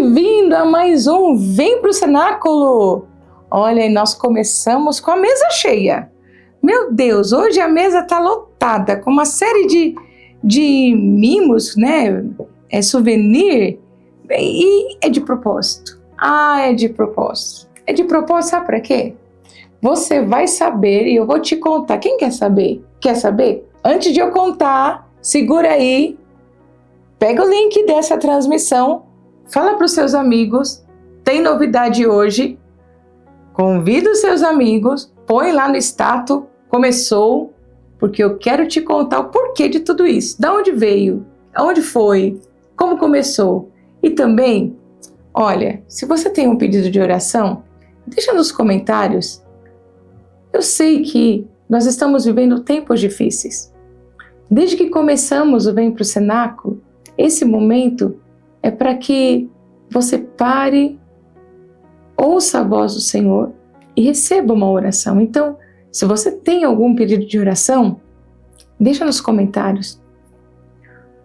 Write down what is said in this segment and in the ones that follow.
Bem-vindo a mais um Vem pro Cenáculo! Olha, e nós começamos com a mesa cheia. Meu Deus, hoje a mesa está lotada com uma série de mimos, né? Souvenir, e é de propósito. É de propósito. É de propósito, sabe para quê? Você vai saber e eu vou te contar. Quem quer saber? Quer saber? Antes de eu contar, segura aí, pega o link dessa transmissão, fala para os seus amigos, tem novidade hoje, convida os seus amigos, põe lá no status, começou, porque eu quero te contar o porquê de tudo isso, de onde veio, aonde foi, como começou. E também, olha, se você tem um pedido de oração, deixa nos comentários. Eu sei que nós estamos vivendo tempos difíceis. Desde que começamos o Vem pro Cenáculo, esse momento é para que você pare, ouça a voz do Senhor e receba uma oração. Então, se você tem algum pedido de oração, deixa nos comentários.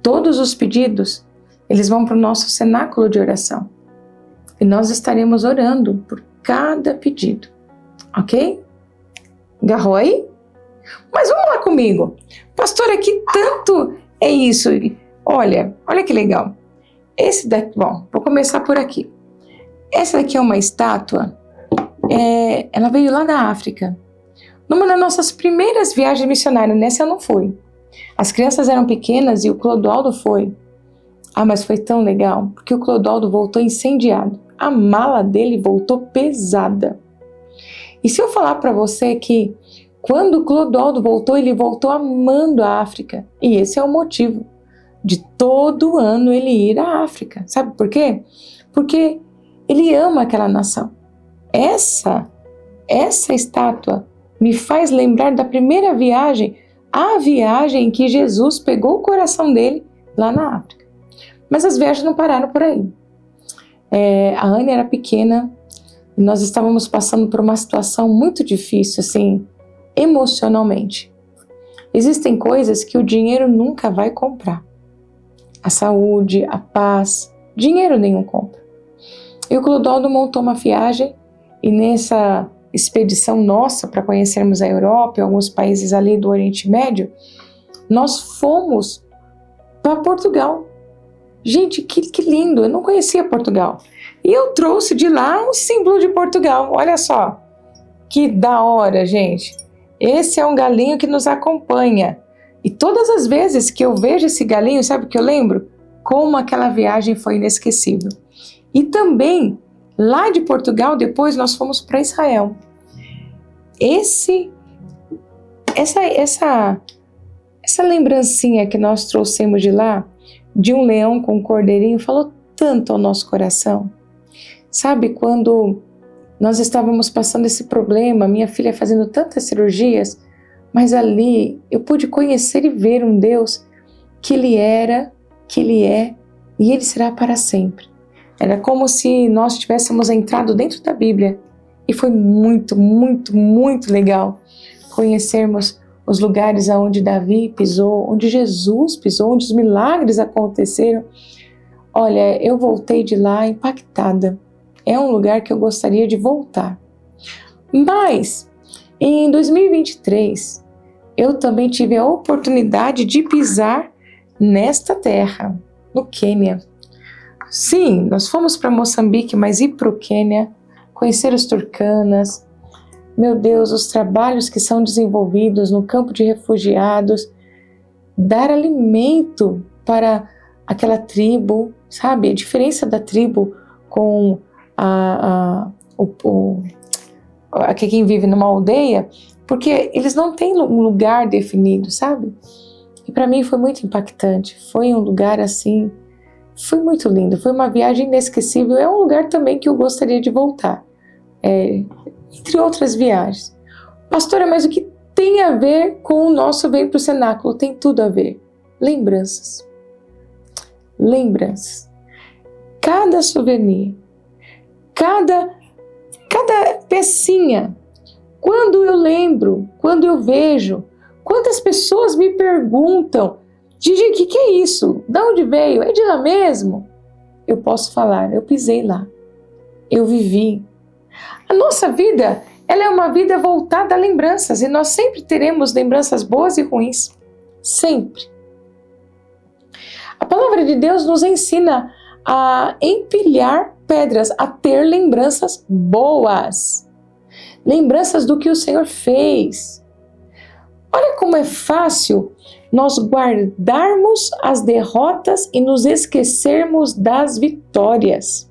Todos os pedidos, eles vão para o nosso cenáculo de oração. E nós estaremos orando por cada pedido. Ok? Agarrou aí? Mas vamos lá comigo. Pastor, aqui tanto é isso. Olha que legal. Esse daqui, bom, vou começar por aqui. Essa daqui é uma estátua, ela veio lá da África. Numa das nossas primeiras viagens missionárias, nessa eu não fui. As crianças eram pequenas e o Clodoaldo foi. Mas foi tão legal, porque o Clodoaldo voltou incendiado. A mala dele voltou pesada. E se eu falar para você que quando o Clodoaldo voltou, ele voltou amando a África. E esse é o motivo de todo ano ele ir à África. Sabe por quê? Porque ele ama aquela nação. Essa estátua me faz lembrar da primeira viagem, a viagem em que Jesus pegou o coração dele lá na África. Mas as viagens não pararam por aí. A Anne era pequena e nós estávamos passando por uma situação muito difícil, assim, emocionalmente. Existem coisas que o dinheiro nunca vai comprar. A saúde, a paz, dinheiro nenhum compra. E o Clodoaldo montou uma viagem e nessa expedição nossa para conhecermos a Europa e alguns países ali do Oriente Médio, nós fomos para Portugal. Gente, que lindo! Eu não conhecia Portugal. E eu trouxe de lá um símbolo de Portugal. Olha só, que da hora, gente. Esse é um galinho que nos acompanha. E todas as vezes que eu vejo esse galinho, sabe o que eu lembro? Como aquela viagem foi inesquecível. E também, lá de Portugal, depois nós fomos para Israel. Essa lembrancinha que nós trouxemos de lá, de um leão com um cordeirinho, falou tanto ao nosso coração. Sabe, quando nós estávamos passando esse problema, minha filha fazendo tantas cirurgias, mas ali eu pude conhecer e ver um Deus que Ele era, que Ele é e Ele será para sempre. Era como se nós tivéssemos entrado dentro da Bíblia e foi muito, muito, muito legal conhecermos os lugares onde Davi pisou, onde Jesus pisou, onde os milagres aconteceram. Olha, eu voltei de lá impactada. É um lugar que eu gostaria de voltar. Mas, em 2023, eu também tive a oportunidade de pisar nesta terra, no Quênia. Sim, nós fomos para Moçambique, mas ir para o Quênia, conhecer os turcanas, meu Deus, os trabalhos que são desenvolvidos no campo de refugiados, dar alimento para aquela tribo, sabe? A diferença da tribo com quem vive numa aldeia, porque eles não têm um lugar definido, sabe? E para mim foi muito impactante, foi um lugar assim, foi muito lindo, foi uma viagem inesquecível, é um lugar também que eu gostaria de voltar, entre outras viagens. Pastora, mas o que tem a ver com o nosso Vem pro Cenáculo? Tem tudo a ver. Lembranças. Cada souvenir, cada pecinha, quando eu lembro, quando eu vejo, quantas pessoas me perguntam, Gigi, o que é isso? De onde veio? É de lá mesmo? eu posso falar, eu pisei lá, eu vivi. A nossa vida, ela é uma vida voltada a lembranças, e nós sempre teremos lembranças boas e ruins, sempre. A palavra de Deus nos ensina a empilhar pedras, a ter lembranças boas, lembranças do que o Senhor fez. Olha como é fácil nós guardarmos as derrotas e nos esquecermos das vitórias.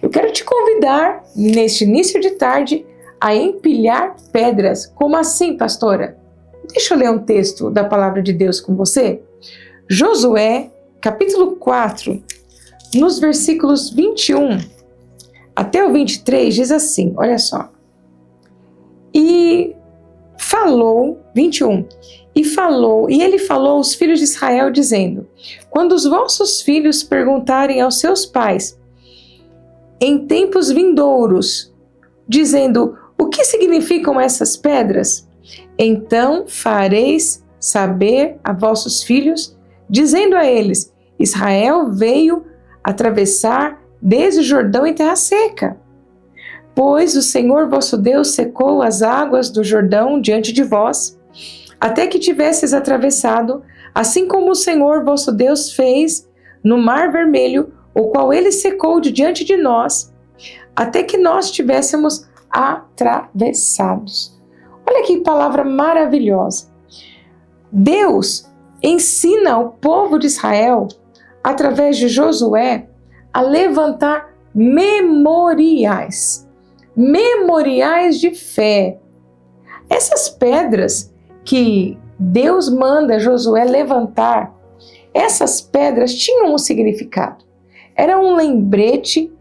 Eu quero te convidar, neste início de tarde, a empilhar pedras. Como assim, pastora? Deixa eu ler um texto da palavra de Deus com você. Josué, capítulo 4, nos versículos 21 até o 23, diz assim, olha só. E falou, 21, e ele falou aos filhos de Israel, dizendo: quando os vossos filhos perguntarem aos seus pais, em tempos vindouros, dizendo: o que significam essas pedras? Então fareis saber a vossos filhos, dizendo a eles: Israel veio atravessar desde o Jordão em terra seca. Pois o Senhor vosso Deus secou as águas do Jordão diante de vós, até que tivesses atravessado, assim como o Senhor vosso Deus fez no Mar Vermelho, o qual ele secou de diante de nós, até que nós tivéssemos atravessados. Olha que palavra maravilhosa. Deus ensina o povo de Israel, através de Josué, a levantar memoriais de fé. Essas pedras que Deus manda Josué levantar, essas pedras tinham um significado. Era um lembrete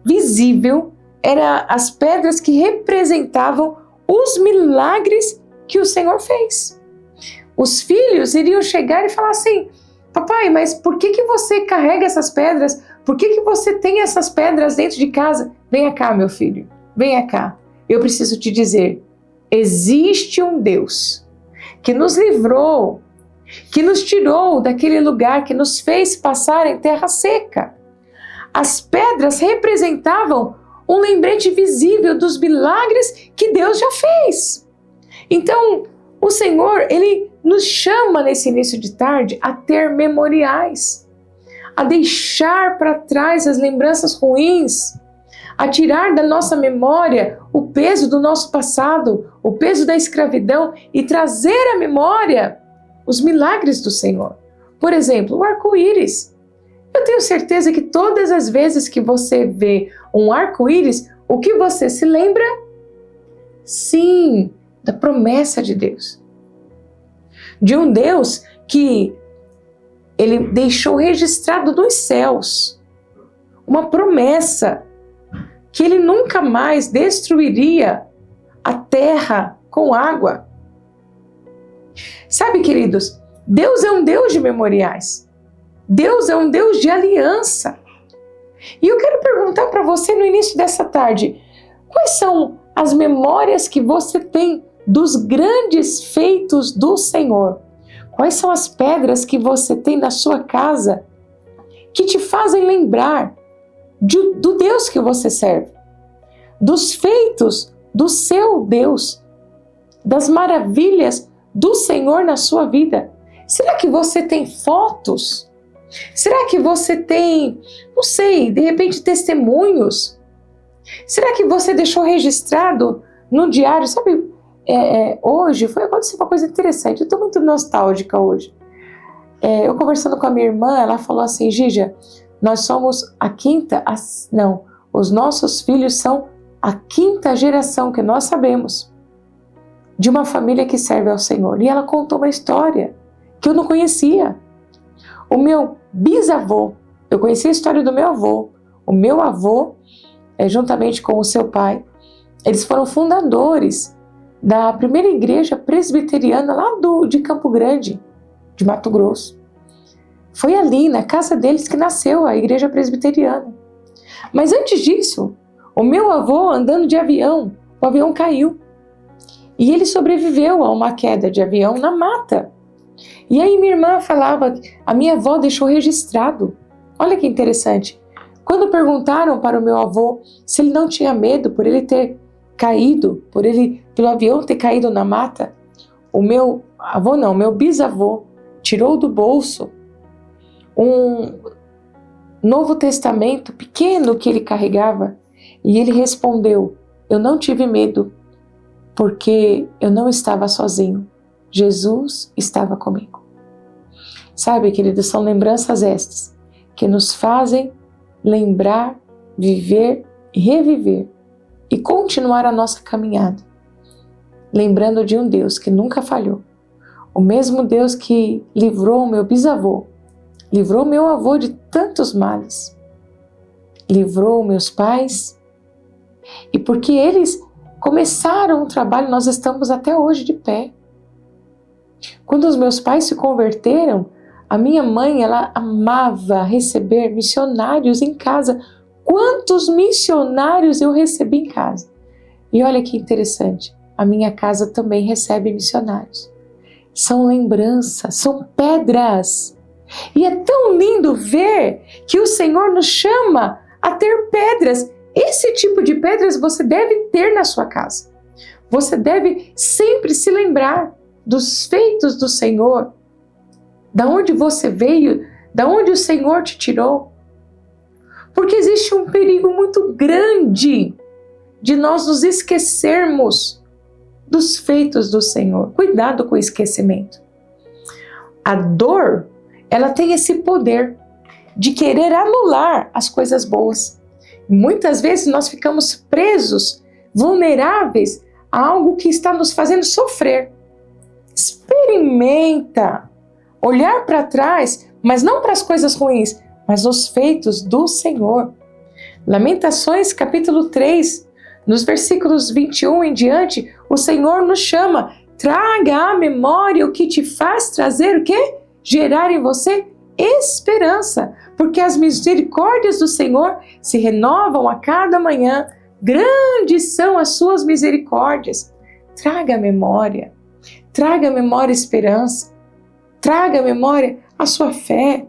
visível, eram as pedras que representavam os milagres que o Senhor fez. Os filhos iriam chegar e falar assim: papai, mas por que você carrega essas pedras? Por que você tem essas pedras dentro de casa? Venha cá, meu filho, venha cá. Eu preciso te dizer, existe um Deus que nos livrou, que nos tirou daquele lugar, que nos fez passar em terra seca. As pedras representavam um lembrete visível dos milagres que Deus já fez. Então, o Senhor, Ele nos chama nesse início de tarde a ter memoriais, a deixar para trás as lembranças ruins, a tirar da nossa memória o peso do nosso passado, o peso da escravidão e trazer à memória os milagres do Senhor. Por exemplo, o arco-íris. Eu tenho certeza que todas as vezes que você vê um arco-íris, o que você se lembra? Sim, da promessa de Deus. De um Deus que Ele deixou registrado nos céus. Uma promessa que Ele nunca mais destruiria a terra com água. Sabe, queridos, Deus é um Deus de memoriais. Deus é um Deus de aliança. E eu quero perguntar para você no início dessa tarde, quais são as memórias que você tem dos grandes feitos do Senhor? Quais são as pedras que você tem na sua casa que te fazem lembrar do Deus que você serve, dos feitos do seu Deus, das maravilhas do Senhor na sua vida? Será que você tem fotos? Será que você tem, não sei, de repente testemunhos? Será que você deixou registrado no diário? Sabe, hoje foi acontecer uma coisa interessante, eu estou muito nostálgica hoje. Eu conversando com a minha irmã, ela falou assim: Gígia, nós somos os nossos filhos são a 5ª geração que nós sabemos de uma família que serve ao Senhor. E ela contou uma história que eu não conhecia. O meu bisavô, eu conheci a história do meu avô. O meu avô, juntamente com o seu pai, eles foram fundadores da primeira igreja presbiteriana lá de Campo Grande, de Mato Grosso. Foi ali, na casa deles, que nasceu a igreja presbiteriana. Mas antes disso, o meu avô andando de avião, o avião caiu. E ele sobreviveu a uma queda de avião na mata. E aí minha irmã falava, a minha avó deixou registrado. Olha que interessante. Quando perguntaram para o meu avô se ele não tinha medo por ele ter caído, pelo avião ter caído na mata, o meu avô não, meu bisavô tirou do bolso um Novo Testamento pequeno que ele carregava e ele respondeu: eu não tive medo porque eu não estava sozinho, Jesus estava comigo. Sabe, queridos, são lembranças estas que nos fazem lembrar, viver e reviver e continuar a nossa caminhada, lembrando de um Deus que nunca falhou, o mesmo Deus que livrou o meu bisavô, livrou meu avô de tantos males, livrou meus pais, e porque eles começaram o trabalho, nós estamos até hoje de pé. Quando os meus pais se converteram, a minha mãe, ela amava receber missionários em casa. Quantos missionários eu recebi em casa? E olha que interessante, a minha casa também recebe missionários. São lembranças, são pedras. E é tão lindo ver que o Senhor nos chama a ter pedras. Esse tipo de pedras você deve ter na sua casa. Você deve sempre se lembrar dos feitos do Senhor, da onde você veio, da onde o Senhor te tirou. Porque existe um perigo muito grande de nós nos esquecermos dos feitos do Senhor. Cuidado com o esquecimento. A dor, ela tem esse poder de querer anular as coisas boas. Muitas vezes nós ficamos presos, vulneráveis a algo que está nos fazendo sofrer. Experimenta olhar para trás, mas não para as coisas ruins, mas os feitos do Senhor. Lamentações capítulo 3, nos versículos 21 em diante, o Senhor nos chama: traga à memória o que te faz trazer o quê? Gerar em você esperança, porque as misericórdias do Senhor se renovam a cada manhã, grandes são as suas misericórdias. Traga à memória esperança, traga à memória a sua fé.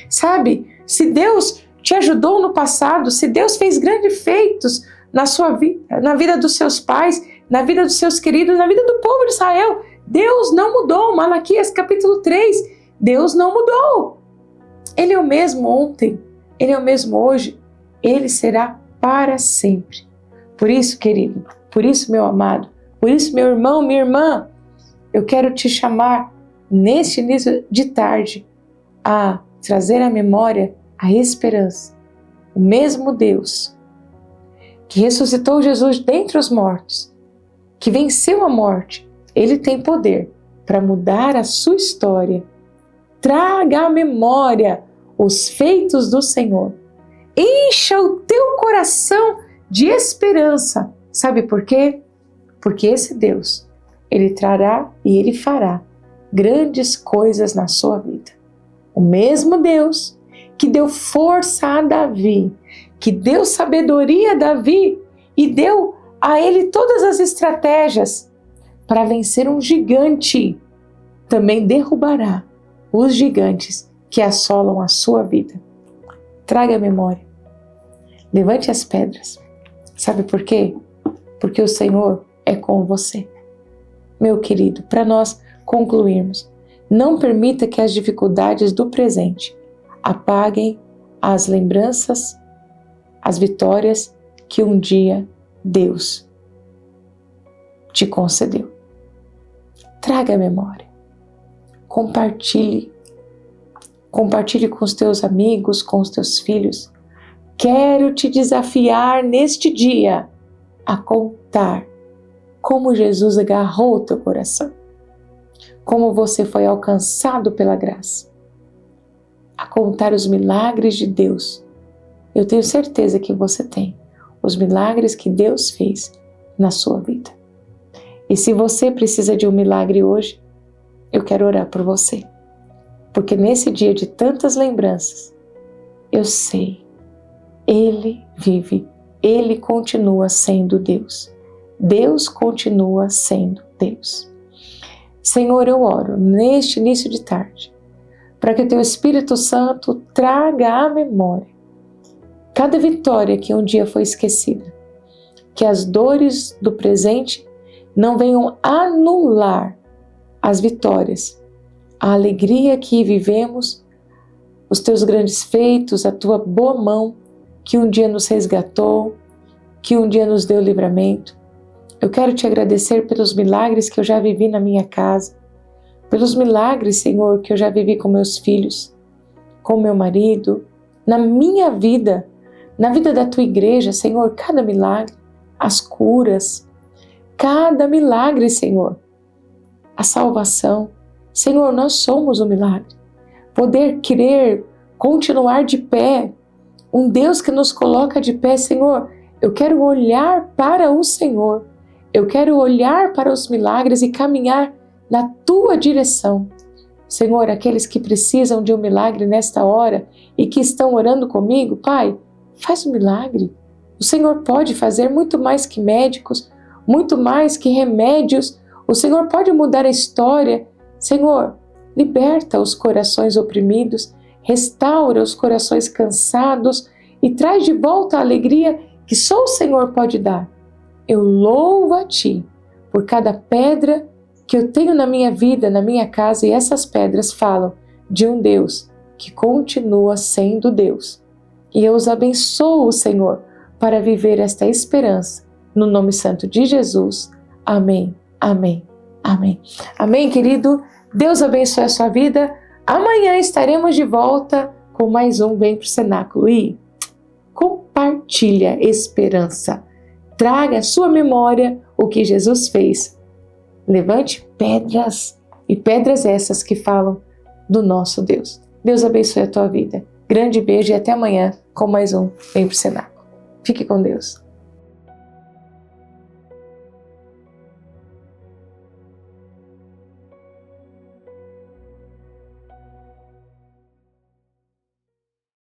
Sabe, se Deus te ajudou no passado, se Deus fez grandes feitos na sua vida, na vida dos seus pais, na vida dos seus queridos, na vida do povo de Israel, Deus não mudou. Malaquias capítulo 3, Deus não mudou. Ele é o mesmo ontem, Ele é o mesmo hoje, Ele será para sempre. Por isso, querido, por isso, meu amado, por isso, meu irmão, minha irmã, eu quero te chamar neste início de tarde a trazer à memória a esperança. O mesmo Deus que ressuscitou Jesus dentre os mortos, que venceu a morte, Ele tem poder para mudar a sua história. Traga à memória os feitos do Senhor. Encha o teu coração de esperança. Sabe por quê? Porque esse Deus, Ele trará e Ele fará grandes coisas na sua vida. O mesmo Deus que deu força a Davi, que deu sabedoria a Davi e deu a ele todas as estratégias para vencer um gigante, também derrubará os gigantes que assolam a sua vida. Traga a memória. Levante as pedras. Sabe por quê? Porque o Senhor é com você. Meu querido, para nós concluirmos, não permita que as dificuldades do presente apaguem as lembranças, as vitórias que um dia Deus te concedeu. Traga a memória. Compartilhe com os teus amigos, com os teus filhos. Quero te desafiar neste dia a contar como Jesus agarrou o teu coração, como você foi alcançado pela graça, a contar os milagres de Deus. Eu tenho certeza que você tem os milagres que Deus fez na sua vida. E se você precisa de um milagre hoje, eu quero orar por você. Porque nesse dia de tantas lembranças, eu sei, Ele vive, Ele continua sendo Deus. Deus continua sendo Deus. Senhor, eu oro neste início de tarde, para que o Teu Espírito Santo traga à memória cada vitória que um dia foi esquecida. Que as dores do presente não venham anular as vitórias, a alegria que vivemos, os teus grandes feitos, a tua boa mão que um dia nos resgatou, que um dia nos deu livramento. Eu quero te agradecer pelos milagres que eu já vivi na minha casa, pelos milagres, Senhor, que eu já vivi com meus filhos, com meu marido, na minha vida, na vida da tua igreja, Senhor, cada milagre, as curas, cada milagre, Senhor, a salvação. Senhor, nós somos um milagre. Poder crer, continuar de pé, um Deus que nos coloca de pé, Senhor, eu quero olhar para o Senhor, eu quero olhar para os milagres e caminhar na tua direção. Senhor, aqueles que precisam de um milagre nesta hora e que estão orando comigo, Pai, faz um milagre. O Senhor pode fazer muito mais que médicos, muito mais que remédios. O Senhor pode mudar a história. Senhor, liberta os corações oprimidos, restaura os corações cansados e traz de volta a alegria que só o Senhor pode dar. Eu louvo a Ti por cada pedra que eu tenho na minha vida, na minha casa, e essas pedras falam de um Deus que continua sendo Deus. E eu os abençoo, Senhor, para viver esta esperança. No nome santo de Jesus. Amém, amém, amém. Amém, querido? Deus abençoe a sua vida. Amanhã estaremos de volta com mais um Vem pro Cenáculo. E compartilha esperança. Traga à sua memória o que Jesus fez. Levante pedras, e pedras essas que falam do nosso Deus. Deus abençoe a tua vida. Grande beijo e até amanhã com mais um Vem pro Cenáculo. Fique com Deus.